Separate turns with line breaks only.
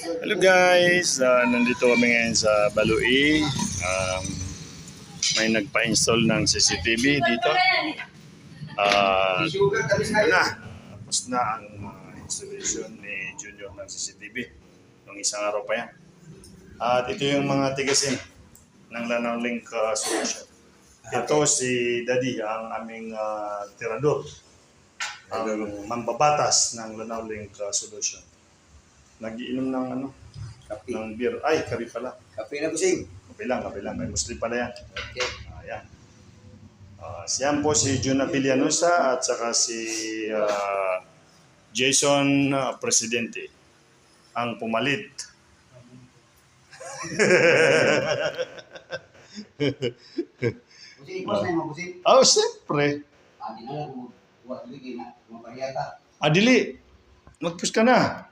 Hello guys, nandito kami ngayon sa Balui. May nagpa-install ng CCTV dito. Tapos na ang installation ni Junior ng CCTV. Nung isang araw pa yan. At ito yung mga tigasin ng Lanao Link solution. Ito si Daddy, ang aming tirador. Ang mambabatas ng Lanao Link solution. Nagiinom ng
Kape.
ng beer. Ay, kape pala.
Kape na busing.
Kape lang. May Muslim pala yan.
Okay.
Ayan. Siyan po si Jun Apilianusa at saka si Jason Presidente. Ang pumalit.
Busing, ikos na yung mga busing.
Oh, siyempre.
Di na lang, buwat lagi na, mga pariyata.
Adili, magpus ka na.